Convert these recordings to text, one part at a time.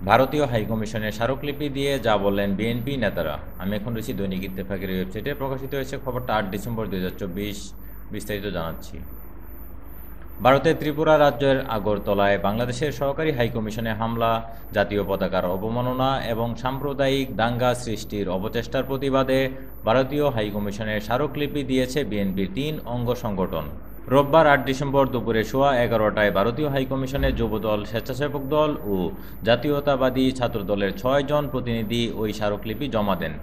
ভারতীয় হাইকমিশনের স্মারকলিপি দিয়ে যা বললেন বিএনপি নেতারা। আমি এখন রয়েছি দৈনিক ইত্তেফাকের ওয়েবসাইটে, প্রকাশিত হয়েছে খবরটা ৮ ডিসেম্বর ২০২৪। বিস্তারিত জানাচ্ছি। ভারতের ত্রিপুরা রাজ্যের আগরতলায় বাংলাদেশের সহকারী হাইকমিশনে হামলা, জাতীয় পতাকার অবমাননা এবং সাম্প্রদায়িক দাঙ্গা সৃষ্টির অপচেষ্টার প্রতিবাদে ভারতীয় হাইকমিশনের স্মারকলিপি দিয়েছে বিএনপির ৩ অঙ্গ সংগঠন। রোববার ৮ ডিসেম্বর দুপুরে সোয়া ১১টায় ভারতীয় হাইকমিশনের যুবদল, স্বেচ্ছাসেবক দল ও জাতীয়তাবাদী ছাত্রদলের ৬ জন প্রতিনিধি ওই স্মারকলিপি জমা দেন।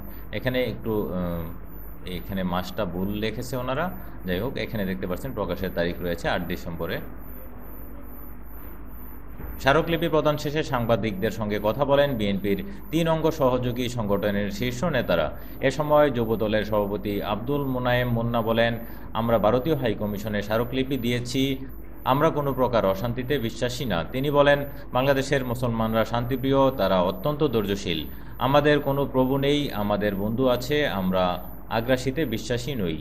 এখানে মাসটা ভুল লিখেছে ওনারা। যাই হোক, এখানে দেখতে পাচ্ছেন প্রকাশের তারিখ রয়েছে ৮ ডিসেম্বরে। স্মারকলিপি প্রদান শেষে সাংবাদিকদের সঙ্গে কথা বলেন বিএনপির ৩ অঙ্গ সহযোগী সংগঠনের শীর্ষ নেতারা। এ সময় যুবদলের সভাপতি আব্দুল মোনায়েম মুন্না বলেন, আমরা ভারতীয় হাইকমিশনে স্মারকলিপি দিয়েছি, আমরা কোনো প্রকার অশান্তিতে বিশ্বাসী না। তিনি বলেন, বাংলাদেশের মুসলমানরা শান্তিপ্রিয়, তারা অত্যন্ত ধৈর্যশীল। আমাদের কোনো প্রভু নেই, আমাদের বন্ধু আছে, আমরা আগ্রাসীতে বিশ্বাসী নই।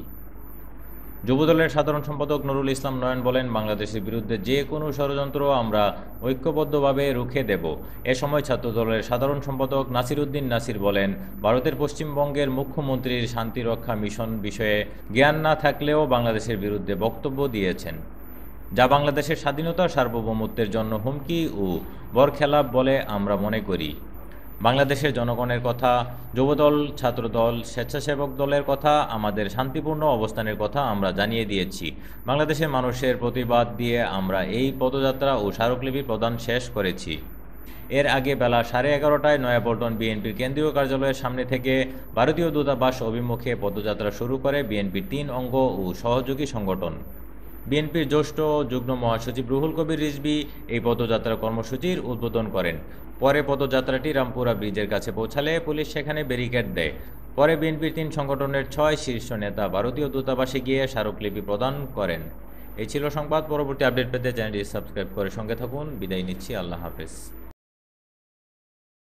যুবদলের সাধারণ সম্পাদক নুরুল ইসলাম নয়ন বলেন, বাংলাদেশের বিরুদ্ধে যে কোনো ষড়যন্ত্র আমরা ঐক্যবদ্ধভাবে রুখে দেব। এ সময় ছাত্রদলের সাধারণ সম্পাদক নাসির উদ্দিন নাসির বলেন, ভারতের পশ্চিমবঙ্গের মুখ্যমন্ত্রীর শান্তিরক্ষা মিশন বিষয়ে জ্ঞান না থাকলেও বাংলাদেশের বিরুদ্ধে বক্তব্য দিয়েছেন, যা বাংলাদেশের স্বাধীনতা সার্বভৌমত্বের জন্য হুমকি ও বরখেলাপ বলে আমরা মনে করি। বাংলাদেশের জনগণের কথা, যুবদল, ছাত্রদল, স্বেচ্ছাসেবক দলের কথা, আমাদের শান্তিপূর্ণ অবস্থানের কথা আমরা জানিয়ে দিয়েছি। বাংলাদেশের মানুষের প্রতিবাদ দিয়ে আমরা এই পদযাত্রা ও স্মারকলিপি প্রদান শেষ করেছি। এর আগে বেলা 11:30টায় নয়াপল্টন বিএনপির কেন্দ্রীয় কার্যালয়ের সামনে থেকে ভারতীয় দূতাবাস অভিমুখে পদযাত্রা শুরু করে বিএনপির ৩ অঙ্গ ও সহযোগী সংগঠন। বিএনপির জ্যেষ্ঠ যুগ্ম মহাসচিব রুহুল কবির রিজভী এই পদযাত্রা কর্মসূচির উদ্বোধন করেন। পরে পদযাত্রাটি রামপুরা ব্রিজের কাছে পৌঁছালে পুলিশ সেখানে ব্যারিকেড দেয়। পরে বিএনপির ৩ সংগঠনের ৬ শীর্ষ নেতা ভারতীয় দূতাবাসে গিয়ে স্মারকলিপি প্রদান করেন। এই ছিল সংবাদ। পরবর্তী আপডেট পেতে চ্যানেলটি সাবস্ক্রাইব করে সঙ্গে থাকুন। বিদায় নিচ্ছি। আল্লাহ হাফেজ।